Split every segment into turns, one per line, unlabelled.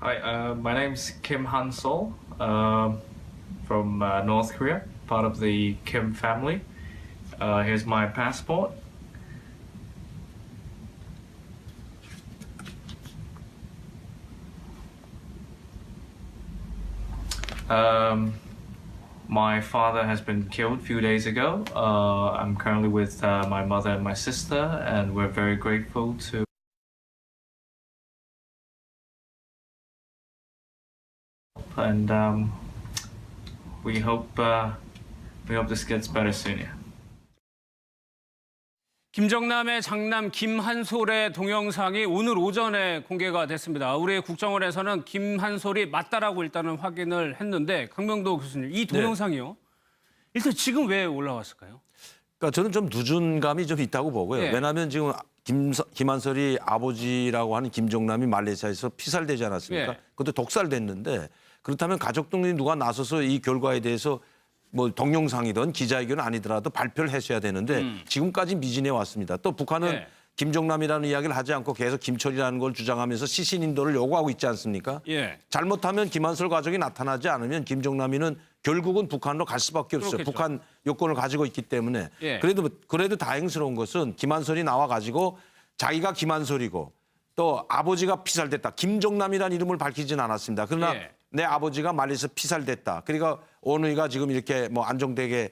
Hi, my name's Kim Han-sol from North Korea, part of the Kim family. Here's my passport. My father has been killed a few days ago. I'm currently with my mother and my sister, and we're very grateful to. And we hope this gets better soon. Yeah.
김정남의 장남 김한솔의 동영상이 오늘 오전에 공개가 됐습니다. 우리 국정원에서는 김한솔이 맞다라고 일단은 확인을 했는데 강명도 교수님, 이 동영상이요. 일단 지금 왜 올라왔을까요?
그러니까 저는 좀 늦은 감이 좀 있다고 보고요.
네.
왜냐하면 지금 김한솔이 아버지라고 하는 김정남이 말레이시아에서 피살되지 않았습니까?
네.
그것도 독살됐는데 그렇다면 가족들이 누가 나서서 이 결과에 대해서 뭐 동영상이든 기자회견은 아니더라도 발표를 했어야 되는데 지금까지 미진해 왔습니다. 또 북한은
네.
김정남이라는 이야기를 하지 않고 계속 김철이라는 걸 주장하면서 시신 인도를 요구하고 있지 않습니까?
예.
잘못하면 김한솔 가족이 나타나지 않으면 김정남이는 결국은 북한으로 갈 수밖에 없어요.
그렇겠죠.
북한 요건을 가지고 있기 때문에.
예.
그래도 다행스러운 것은 김한솔이 나와 가지고 자기가 김한솔이고 또 아버지가 피살됐다. 김정남이라는 이름을 밝히진 않았습니다. 그러나
예.
내 아버지가 말레이시아에서 피살됐다. 그러니까 어느이가 지금 이렇게 뭐 안정된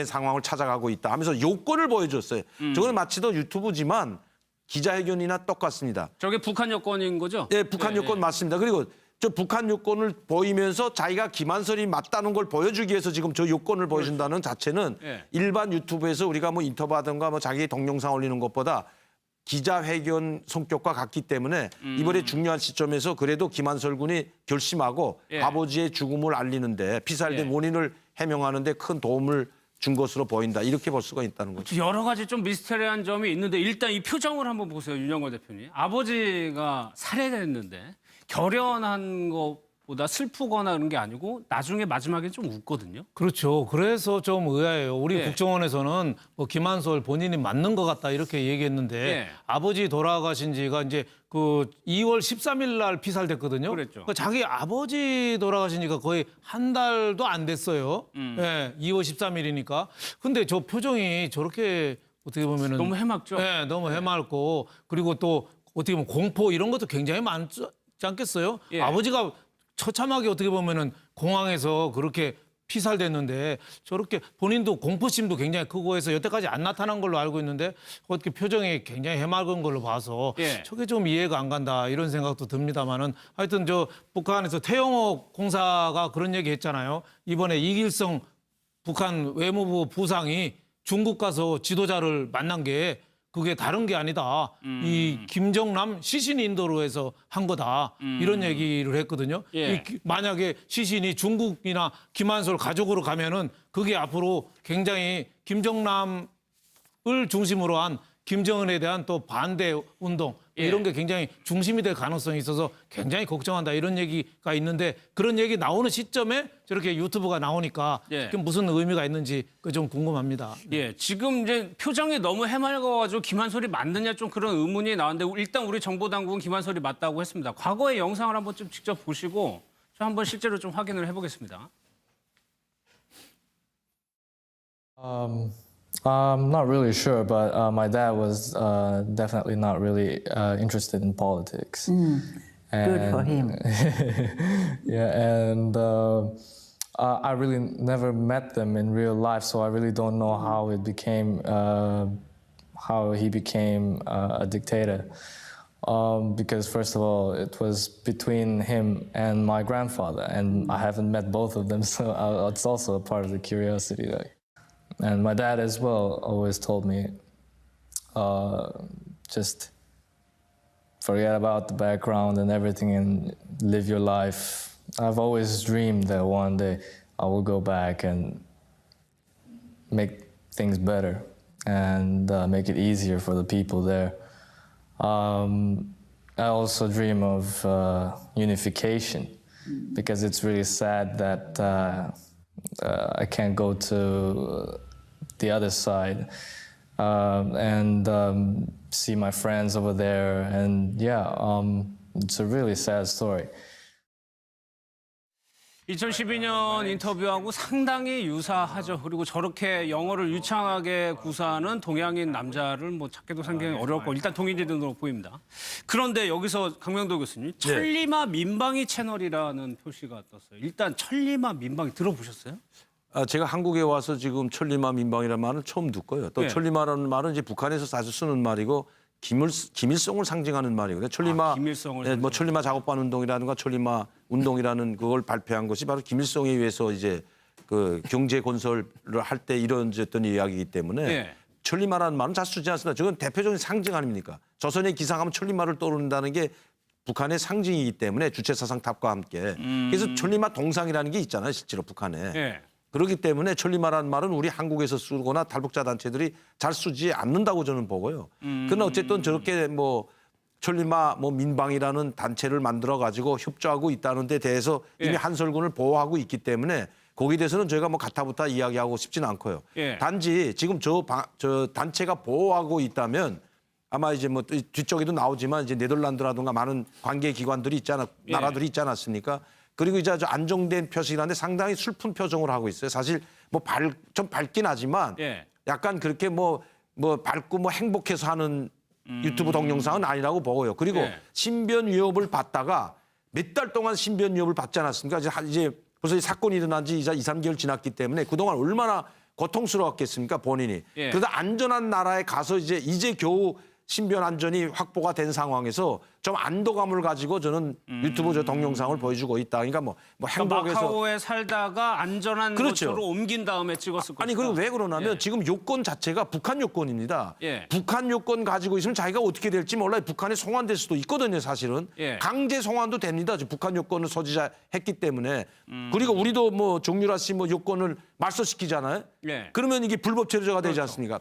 상황을 찾아가고 있다 하면서 요건을 보여줬어요. 저건 마치도 유튜브지만 기자회견이나 똑같습니다.
저게 북한 여권인 거죠?
예, 북한 요건 맞습니다. 그리고 저 북한 요건을 보이면서 자기가 김한솔이 맞다는 걸 보여주기 위해서 지금 저 요건을 보여준다는 자체는
예.
일반 유튜브에서 우리가 뭐 인터뷰하든가 뭐 자기 동영상 올리는 것보다 기자회견 성격과 같기 때문에 이번에 중요한 시점에서 그래도 김한솔 군이 결심하고
예.
아버지의 죽음을 알리는데 피살된
예.
원인을 해명하는 데 큰 도움을 준 것으로 보인다. 이렇게 볼 수가 있다는 거죠.
여러 가지 좀 미스테리한 점이 있는데 일단 이 표정을 한번 보세요. 윤영걸 대표님. 아버지가 살해됐는데 결연한 것보다 슬프거나 그런 게 아니고 나중에 마지막에 좀 웃거든요.
그렇죠. 그래서 좀 의아해요. 우리
예.
국정원에서는 뭐 김한솔 본인이 맞는 것 같다 이렇게 얘기했는데
예.
아버지 돌아가신 지가 이제 그 2월 13일 날 피살됐거든요.
그랬죠.
그러니까 자기 아버지 돌아가신 지가 거의 한 달도 안 됐어요. 예, 2월 13일이니까. 근데 저 표정이 저렇게 어떻게 보면은
너무 해맑죠?
네, 너무 해맑고 그리고 또 어떻게 보면 공포 이런 것도 굉장히 많지 않겠어요?
예.
아버지가 처참하게 어떻게 보면은 공항에서 그렇게 피살됐는데 저렇게 본인도 공포심도 굉장히 크고 해서 여태까지 안 나타난 걸로 알고 있는데 어떻게 표정이 굉장히 해맑은 걸로 봐서
예.
저게 좀 이해가 안 간다 이런 생각도 듭니다만은 하여튼 저 북한에서 태영호 공사가 그런 얘기 했잖아요. 이번에 이길성 북한 외무부 부상이 중국 가서 지도자를 만난 게 그게 다른 게 아니다. 이 김정남 시신 인도로 해서 한 거다. 이런 얘기를 했거든요.
예.
만약에 시신이 중국이나 김한솔 가족으로 가면은 그게 앞으로 굉장히 김정남을 중심으로 한 김정은에 대한 또 반대 운동
예.
이런 게 굉장히 중심이 될 가능성이 있어서 굉장히 걱정한다 이런 얘기가 있는데 그런 얘기 나오는 시점에 저렇게 유튜브가 나오니까
예.
그게 무슨 의미가 있는지 그 좀 궁금합니다.
예, 지금 이제 표정이 너무 해맑아가지고 김한솔이 맞느냐 좀 그런 의문이 나왔는데 일단 우리 정보당국은 김한솔이 맞다고 했습니다. 과거의 영상을 한번 좀 직접 보시고 저 한번 실제로 좀 확인을 해보겠습니다.
I'm not really sure, but my dad was definitely not really interested in politics.
Good for him.
Yeah, and I really never met them in real life, so I really don't know how he became a dictator. Because first of all, it was between him and my grandfather, and I haven't met both of them, so it's also a part of the curiosity. And my dad as well always told me, just forget about the background and everything and live your life. I've always dreamed that one day I will go back and make things better and make it easier for the people there. I also dream of unification because it's really sad that I can't go to the other side and see my friends over there. And yeah, it's a really sad story.
2012년 인터뷰하고 상당히 유사하죠. 그리고 저렇게 영어를 유창하게 구사하는 동양인 남자를 뭐 찾기도 상당히 어렵고 일단 동인지등으로 보입니다. 그런데 여기서 강명도 교수님, 천리마 민방위 채널이라는 표시가 떴어요. 일단 천리마 민방위 들어보셨어요?
제가 한국에 와서 지금 천리마 민방이라는 말을 처음 듣고요. 또
네.
천리마라는 말은 이제 북한에서 자주 쓰는 말이고 기밀성을 상징하는 말이거든요. 천리마,
기밀성을
뭐 천리마 작업반 운동이라든가 천리마 운동이라는 그걸 발표한 것이 바로 김일성에 의해서 이제 그 경제 건설을 할 때 이루어졌던 이야기이기 때문에
네.
천리마라는 말은 잘 쓰지 않습니다. 저건 대표적인 상징 아닙니까? 조선의 기상하면 천리마를 떠오른다는 게 북한의 상징이기 때문에 주체사상탑과 함께 그래서 천리마 동상이라는 게 있잖아요. 실제로 북한에.
네.
그렇기 때문에 천리마라는 말은 우리 한국에서 쓰거나 탈북자 단체들이 잘 쓰지 않는다고 저는 보고요. 그러나 어쨌든 저렇게 뭐 천리마 뭐 민방이라는 단체를 만들어 가지고 협조하고 있다는 데 대해서 이미
예.
한설군을 보호하고 있기 때문에 거기에 대해서는 저희가 뭐 가타부타 이야기하고 싶지는 않고요.
예.
단지 지금 저 단체가 보호하고 있다면 아마 이제 뭐 뒤쪽에도 나오지만 이제 네덜란드라든가 많은 관계 기관들이 있잖아,
예.
나라들이 있지 않았습니까? 그리고 이제 아주 안정된 표식이라는데 상당히 슬픈 표정을 하고 있어요. 사실 뭐 좀 밝긴 하지만
예.
약간 그렇게 뭐 밝고 뭐 행복해서 하는 유튜브 동영상은 아니라고 보고요. 그리고
예.
신변 위협을 받다가 몇 달 동안 신변 위협을 받지 않았습니까? 이제 벌써 이 사건이 일어난 지 이제 2, 3개월 지났기 때문에 그동안 얼마나 고통스러웠겠습니까? 본인이.
예.
그래서 안전한 나라에 가서 이제 겨우 신변 안전이 확보가 된 상황에서 좀 안도감을 가지고 저는 유튜브 저 동영상을 보여주고 있다. 그러니까 뭐
그러니까
행복해서
마카오에 살다가 안전한
그렇죠.
곳으로 옮긴 다음에 찍었을 거예요.
아니 그리고 왜 그러냐면
예.
지금 요건 자체가 북한 요건입니다.
예.
북한 요건 가지고 있으면 자기가 어떻게 될지 몰라요. 북한에 송환될 수도 있거든요, 사실은.
예.
강제 송환도 됩니다. 지금 북한 요건을 소지했기 때문에. 그리고 우리도 뭐 정유라 씨 뭐 요건을 말소시키잖아요.
예.
그러면 이게 불법 체류자가 되지
그렇죠.
않습니까?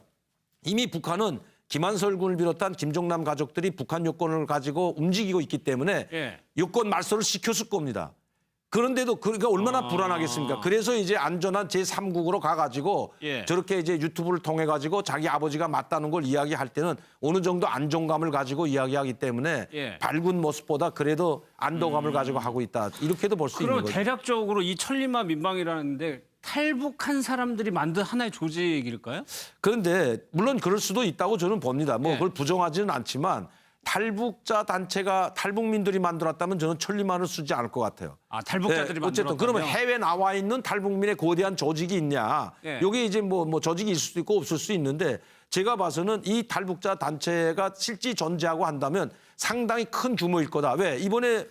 이미 북한은 김한설 군을 비롯한 김정남 가족들이 북한 요건을 가지고 움직이고 있기 때문에
예.
요건 말소를 시켰을 겁니다. 그런데도 그러니까 얼마나 불안하겠습니까? 그래서 이제 안전한 제3국으로 가가지고
예.
저렇게 이제 유튜브를 통해 가지고 자기 아버지가 맞다는 걸 이야기할 때는 어느 정도 안정감을 가지고 이야기하기 때문에
예.
밝은 모습보다 그래도 안도감을 가지고 하고 있다. 이렇게도 볼 수 있는
그럼
거죠.
대략적으로 이 천리마 민방이라는데 탈북한 사람들이 만든 하나의 조직일까요?
그런데 물론 그럴 수도 있다고 저는 봅니다. 뭐
예.
그걸 부정하지는 않지만 탈북자 단체가 탈북민들이 만들었다면 저는 천리마를 쓰지 않을 것 같아요.
아, 탈북자들이
네, 어쨌든
만들었다면?
그러면 해외 나와 있는 탈북민의 거대한 조직이 있냐?
예.
이게 이제 뭐 조직이 있을 수도 있고 없을 수 있는데 제가 봐서는 이 탈북자 단체가 실제 존재하고 한다면 상당히 큰 규모일 거다. 왜 이번에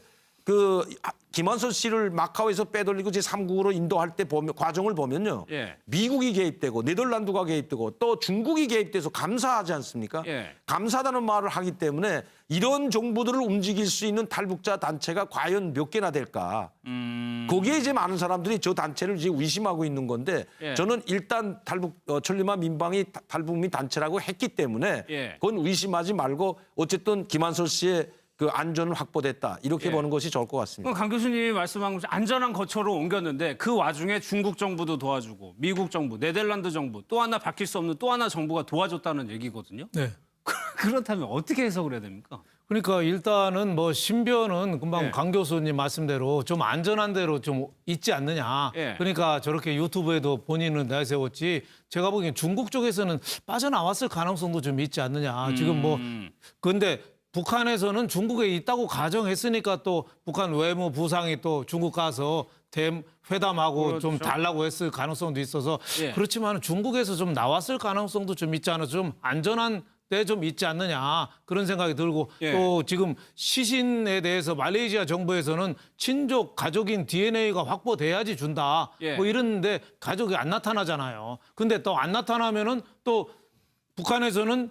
그 김한선 씨를 마카오에서 빼돌리고 제3국으로 인도할 때 과정을 보면요.
예.
미국이 개입되고 네덜란드가 개입되고 또 중국이 개입돼서 감사하지 않습니까?
예.
감사하다는 말을 하기 때문에 이런 정부들을 움직일 수 있는 탈북자 단체가 과연 몇 개나 될까? 거기에 이제 많은 사람들이 저 단체를 이제 의심하고 있는 건데
예.
저는 일단 천리마 민방위 탈북민 단체라고 했기 때문에
예.
그건 의심하지 말고 어쨌든 김한선 씨의 그 안전을 확보됐다 이렇게
예.
보는 것이 좋을 것 같습니다.
그럼 강 교수님이 말씀한 것처럼 안전한 거처로 옮겼는데 그 와중에 중국 정부도 도와주고 미국 정부, 네덜란드 정부 또 하나 바뀔 수 없는 또 하나 정부가 도와줬다는 얘기거든요.
네.
그렇다면 어떻게 해석을 해야 됩니까?
그러니까 일단은 뭐 신변은 금방
예.
강 교수님 말씀대로 좀 안전한 데로 좀 있지 않느냐.
예.
그러니까 저렇게 유튜브에도 본인은 내세웠지. 제가 보기엔 중국 쪽에서는 빠져나왔을 가능성도 좀 있지 않느냐. 지금 뭐 근데 북한에서는 중국에 있다고 가정했으니까 또 북한 외무부상이 또 중국 가서 회담하고
그렇죠.
좀 달라고 했을 가능성도 있어서
예.
그렇지만 중국에서 좀 나왔을 가능성도 좀 있지 않아 좀 안전한 데 좀 있지 않느냐 그런 생각이 들고
예.
또 지금 시신에 대해서 말레이시아 정부에서는 친족 가족인 DNA가 확보돼야지 준다
예.
뭐 이러는데 가족이 안 나타나잖아요. 근데 또 안 나타나면은 또 북한에서는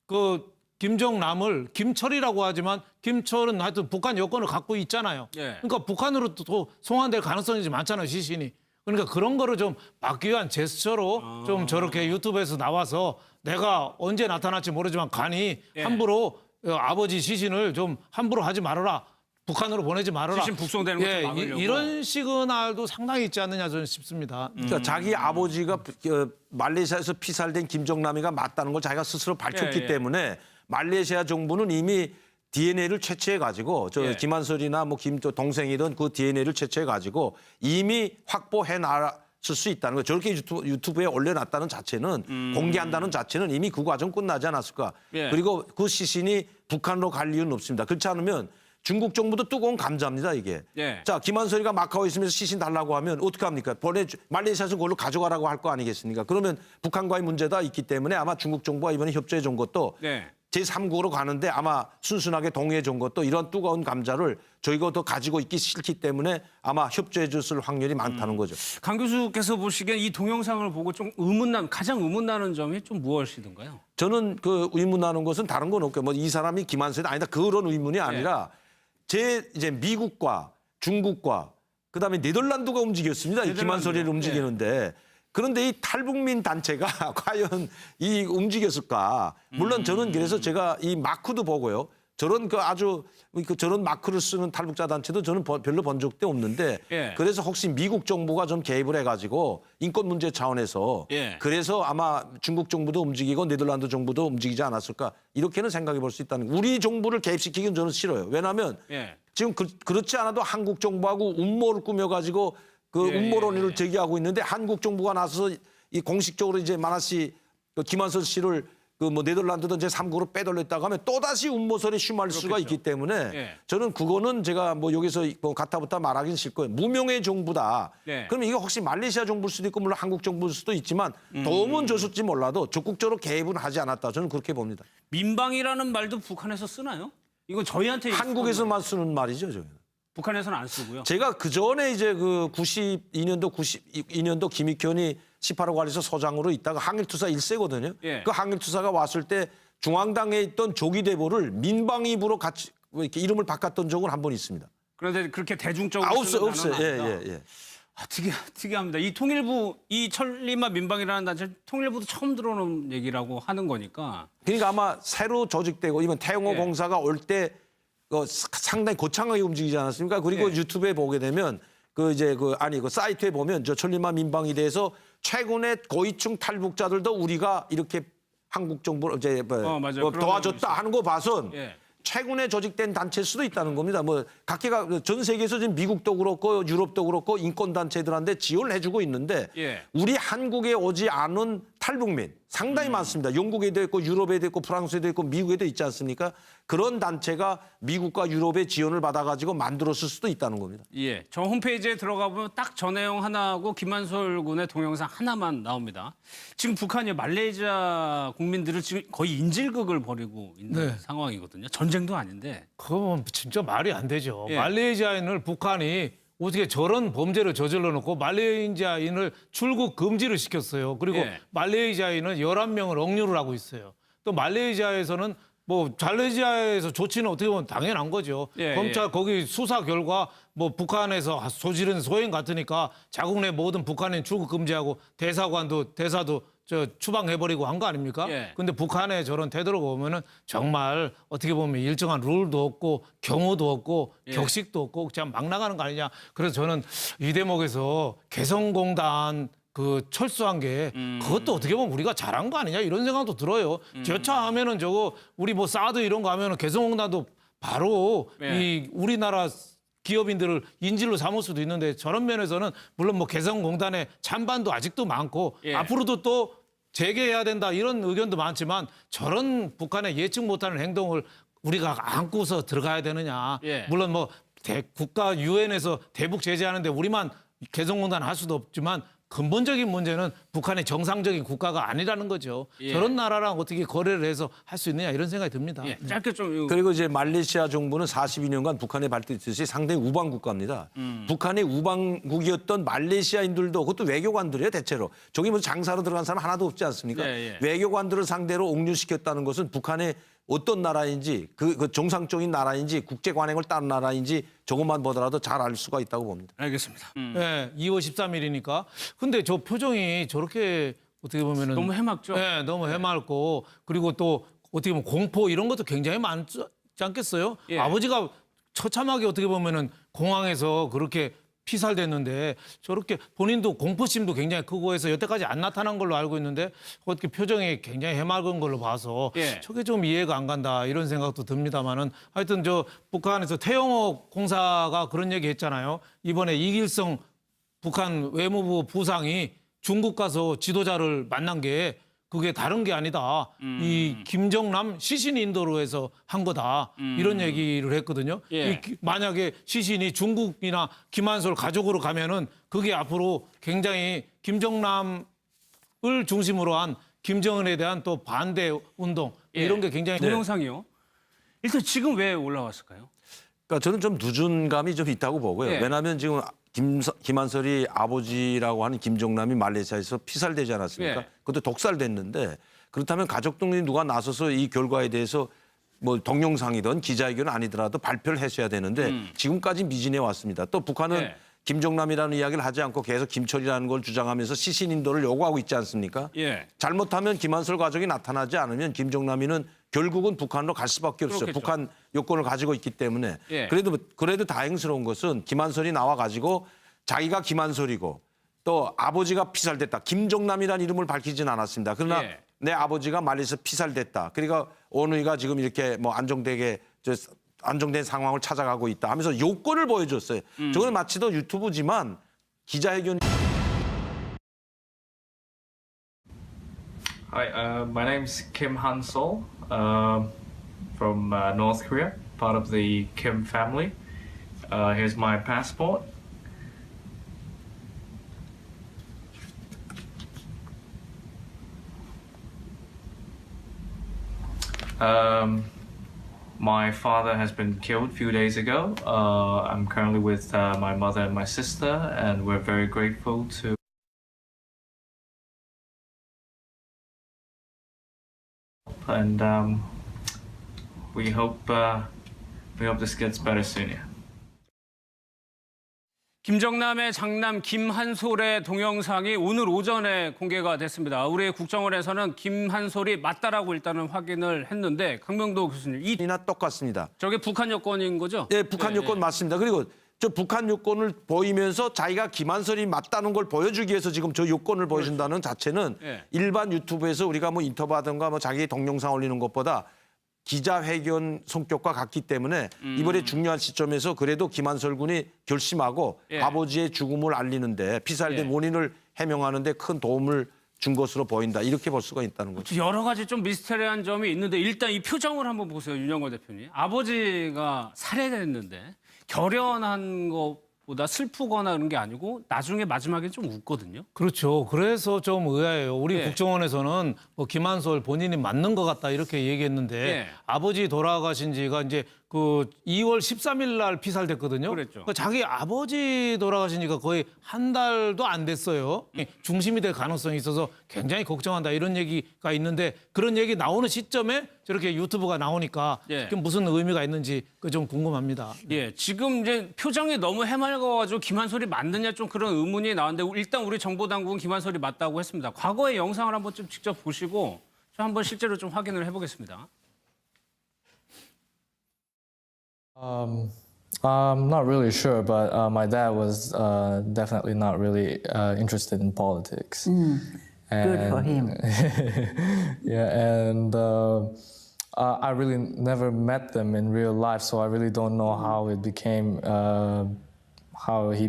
그 김정남을 김철이라고 하지만 김철은 하여튼 북한 여권을 갖고 있잖아요.
예.
그러니까 북한으로 또 송환될 가능성이 많잖아요, 시신이. 그러니까 그런 거를 좀 막기 위한 제스처로 좀 저렇게 유튜브에서 나와서 내가 언제 나타날지 모르지만 간이
예.
함부로 아버지 시신을 좀 함부로 하지 말아라. 북한으로 보내지 말아라.
시신 북송되는 것좀
예,
막으려고.
이런 시그널도 상당히 있지 않느냐 저는 싶습니다.
그러니까 자기 아버지가 말레이시아에서 피살된 김정남이가 맞다는 걸 자기가 스스로 밝혔기
예, 예.
때문에 말레이시아 정부는 이미 DNA를 채취해 가지고 저
예.
김한솔이나 뭐 김 동생이든 그 DNA를 채취해 가지고 이미 확보해 놨을 수 있다는 거. 저렇게 유튜브에 올려놨다는 자체는 공개한다는 자체는 이미 그 과정 끝나지 않았을까.
예.
그리고 그 시신이 북한으로 갈 이유는 없습니다. 그렇지 않으면 중국 정부도 뜨거운 감자입니다, 이게.
예.
자, 김한솔이가 마카오에 있으면서 시신 달라고 하면 어떻게 합니까? 말레이시아에서 그걸로 가져가라고 할 거 아니겠습니까? 그러면 북한과의 문제가 있기 때문에 아마 중국 정부가 이번에 협조해 준 것도
네.
제3국으로 가는데 아마 순순하게 동의해 준 것도 이런 뜨거운 감자를 저희가 더 가지고 있기 싫기 때문에 아마 협조해 줬을 확률이 많다는 거죠.
강 교수께서 보시기엔 이 동영상을 보고 좀 가장 의문나는 점이 좀 무엇이던가요?
저는 그 의문하는 것은 다른 건 없고 뭐 이 사람이 김한솔이 아니다 그런 의문이 아니라 이제 미국과 중국과 그다음에 네덜란드가 움직였습니다. 이 김한솔이를 움직이는데 그런데 이 탈북민 단체가 과연 이 움직였을까? 물론 저는 그래서 제가 이 마크도 보고요. 저런 저런 마크를 쓰는 탈북자 단체도 저는 별로 본 적도 없는데
예.
그래서 혹시 미국 정부가 좀 개입을 해가지고 인권 문제 차원에서
예.
그래서 아마 중국 정부도 움직이고 네덜란드 정부도 움직이지 않았을까 이렇게는 생각해 볼 수 있다는 우리 정부를 개입시키기는 저는 싫어요. 왜냐하면
예.
지금 그렇지 않아도 한국 정부하고 음모를 꾸며가지고 그 음모론을 제기하고 있는데 한국 정부가 나서서 이 공식적으로 이제 마나 씨, 김한솔 씨를 그 뭐 네덜란드든 제3국으로 빼돌렸다고 하면 또다시 음모설에 휘말릴 수가 있기 때문에
예.
저는 그거는 제가 뭐 여기서 뭐 가타부타 말하기는 싫고요. 무명의 정부다.
예.
그럼 이게 혹시 말레이시아 정부일 수도 있고 물론 한국 정부일 수도 있지만 도움은 줬을지 몰라도 적극적으로 개입은 하지 않았다. 저는 그렇게 봅니다.
민방이라는 말도 북한에서 쓰나요? 이거 저희한테
한국에서만 쓰는 말이죠. 저는.
북한에서는 안 쓰고요.
제가 그 전에 이제 그 92년도 김익현이 18호 관리소 소장으로 있다가 항일투사 1세거든요.
예.
그 항일투사가 왔을 때 중앙당에 있던 조기대보를 민방위부로 같이 이렇게 이름을 바꿨던 적은 한 번 있습니다.
그런데 그렇게 대중적으로
없어요.
쓰는 단어는 아니다.
예.
아, 특이합니다. 이 통일부, 이 천리마 민방이라는 단체 통일부도 처음 들어오는 얘기라고 하는 거니까.
그러니까 아마 새로 조직되고 이번 태영호
예.
공사가 올 때 상당히 거창하게 움직이지 않았습니까? 그리고
예.
유튜브에 보게 되면 그 사이트에 보면 저 천리마 민방에 대해서 최근에 고위층 탈북자들도 우리가 이렇게 한국 정부를 이제
맞아요. 그런
도와줬다
내용이
하는 거 봐선
예.
최근에 조직된 단체일 수도 있다는 겁니다. 뭐 각계가 전 세계에서 지금 미국도 그렇고 유럽도 그렇고 인권 단체들한테 지원을 해주고 있는데
예.
우리 한국에 오지 않은 탈북민 상당히 많습니다. 영국에도 있고 유럽에도 있고 프랑스에도 있고 미국에도 있지 않습니까? 그런 단체가 미국과 유럽의 지원을 받아가지고 만들었을 수도 있다는 겁니다.
예, 저 홈페이지에 들어가 보면 딱 저 내용 하나하고 김한솔 군의 동영상 하나만 나옵니다. 지금 북한이 말레이시아 국민들을 지금 거의 인질극을 벌이고 있는
네.
상황이거든요. 전쟁도 아닌데.
그건 진짜 말이 안 되죠.
예.
말레이시아인을 북한이 어떻게 저런 범죄를 저질러 놓고 말레이시아인을 출국 금지를 시켰어요. 그리고
예.
말레이시아인은 11명을 억류를 하고 있어요. 또 말레이시아에서는 말레이시아에서 조치는 어떻게 보면 당연한 거죠.
예,
검찰 거기 수사 결과 뭐 북한에서 저지른 소행 같으니까 자국 내 모든 북한인 출국 금지하고 대사도 추방해버리고 한 거 아닙니까?
예.
근데 북한의 저런 태도를 보면은 정말 어떻게 보면 일정한 룰도 없고 경호도 없고
예.
격식도 없고 그냥 막 나가는 거 아니냐. 그래서 저는 이 대목에서 개성공단 그 철수한 게 그것도 어떻게 보면 우리가 잘한 거 아니냐 이런 생각도 들어요. 저차하면은 저거 우리 뭐 사드 이런 거 하면은 개성공단도 바로
예.
이 우리나라 기업인들을 인질로 삼을 수도 있는데 저런 면에서는 물론 뭐 개성공단의 찬반도 아직도 많고
예.
앞으로도 또 재개해야 된다 이런 의견도 많지만 저런 북한의 예측 못하는 행동을 우리가 안고서 들어가야 되느냐.
예.
물론 뭐 국가 유엔에서 대북 제재하는데 우리만 개성공단 할 수도 없지만 근본적인 문제는 북한의 정상적인 국가가 아니라는 거죠.
예.
저런 나라랑 어떻게 거래를 해서 할 수 있느냐 이런 생각이 듭니다.
예, 짧게 좀
그리고 이제 말레이시아 정부는 42년간 북한에 발달했듯이 상당히 우방 국가입니다. 북한이 우방국이었던 말레이시아인들도 그것도 외교관들이에요 대체로. 저기 뭐 장사로 들어간 사람 하나도 없지 않습니까?
예.
외교관들을 상대로 옥류시켰다는 것은 북한의 어떤 나라인지 그 정상적인 나라인지 국제 관행을 따른 나라인지 조금만 보더라도 잘 알 수가 있다고 봅니다.
알겠습니다.
네, 2월 13일이니까. 근데 저 표정이 저렇게 어떻게 보면은
너무 해맑죠?
네, 너무 해맑고 그리고 또 어떻게 보면 공포 이런 것도 굉장히 많지 않겠어요?
예.
아버지가 처참하게 어떻게 보면은 공항에서 그렇게 피살됐는데 저렇게 본인도 공포심도 굉장히 크고 해서 여태까지 안 나타난 걸로 알고 있는데 어떻게 표정이 굉장히 해맑은 걸로 봐서
예.
저게 좀 이해가 안 간다 이런 생각도 듭니다만은 하여튼 저 북한에서 태영호 공사가 그런 얘기 했잖아요. 이번에 이길성 북한 외무부 부상이 중국 가서 지도자를 만난 게 그게 다른 게 아니다. 이 김정남 시신 인도로 해서 한 거다. 이런 얘기를 했거든요.
예.
만약에 시신이 중국이나 김한솔 가족으로 가면은 그게 앞으로 굉장히 김정남을 중심으로 한 김정은에 대한 또 반대 운동
예.
이런 게 굉장히
동영상이요. 일단 지금 왜 올라왔을까요?
그러니까 저는 좀 늦은 감이 좀 있다고 보고요.
예.
왜냐하면 지금 김한솔이 아버지라고 하는 김정남이 말레이시아에서 피살되지 않았습니까?
예.
그것도 독살됐는데 그렇다면 가족들이 누가 나서서 이 결과에 대해서 뭐 동영상이든 기자회견은 아니더라도 발표를 했어야 되는데 지금까지 미진해 왔습니다. 또 북한은
예.
김정남이라는 이야기를 하지 않고 계속 김철이라는 걸 주장하면서 시신 인도를 요구하고 있지 않습니까?
예.
잘못하면 김한솔 가족이 나타나지 않으면 김정남이는 결국은 북한으로 갈 수밖에 없어요.
그렇겠죠.
북한 요건을 가지고 있기 때문에.
예.
그래도 다행스러운 것은 김한솔이 나와 가지고 자기가 김한솔이고 또 아버지가 피살됐다. 김정남이라는 이름을 밝히진 않았습니다. 그러나
예.
내 아버지가 말레이시아에서 피살됐다. 그러니까 오누이가 지금 이렇게 뭐 안정된 상황을 찾아가고 있다 하면서 요건을 보여줬어요. 저건 마치 더 유튜브지만 기자회견.
Hi, my name's Kim Han-sol from North Korea, part of the Kim family. Here's my passport. My father has been killed a few days ago. I'm currently with my mother and my sister, and we're very grateful to. And we hope this gets better soon. Yeah.
김정남의 장남 김한솔의 동영상이 오늘 오전에 공개가 됐습니다. 우리 국정원에서는 김한솔이 맞다라고 일단은 확인을 했는데 강명도 교수님,
이나 똑같습니다.
저게 북한 여권인 거죠?
예, 북한 요건 맞습니다. 그리고 저 북한 요건을 보이면서 자기가 김한솔이 맞다는 걸 보여주기 위해서 지금 저 요건을 보여준다는 자체는
예.
일반 유튜브에서 우리가 뭐 인터뷰하든가 뭐 자기 동영상 올리는 것보다 기자회견 성격과 같기 때문에 이번에 중요한 시점에서 그래도 김한솔 군이 결심하고
예.
아버지의 죽음을 알리는데 피살된
예.
원인을 해명하는 데 큰 도움을 준 것으로 보인다. 이렇게 볼 수가 있다는 거죠.
여러 가지 좀 미스테리한 점이 있는데 일단 이 표정을 한번 보세요. 윤영걸 대표님. 아버지가 살해됐는데 결연한 것보다 슬프거나 그런 게 아니고 나중에 마지막에 좀 웃거든요.
그렇죠. 그래서 좀 의아해요. 우리
예.
국정원에서는 뭐 김한솔 본인이 맞는 것 같다 이렇게 얘기했는데
예.
아버지 돌아가신 지가 이제 그 2월 13일 날 피살됐거든요.
그랬죠.
그러니까 자기 아버지 돌아가신 지가 거의 한 달도 안 됐어요. 중심이 될 가능성이 있어서 굉장히 걱정한다 이런 얘기가 있는데 그런 얘기 나오는 시점에 저렇게 유튜브가 나오니까
예.
그게 무슨 의미가 있는지 그 좀 궁금합니다.
예, 지금 이제 표정이 너무 해맑아가지고 김한솔이 맞느냐 좀 그런 의문이 나왔는데 일단 우리 정보당국은 김한솔이 맞다고 했습니다. 과거의 영상을 한번 좀 직접 보시고 저 한번 실제로 좀 확인을 해보겠습니다.
I'm not really sure, but my dad was definitely not really interested in politics.
Good for him.
Yeah, and I really never met them in real life, so I really don't know how he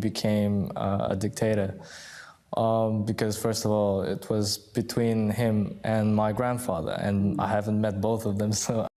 became a dictator. Because first of all, it was between him and my grandfather, and I haven't met both of them, so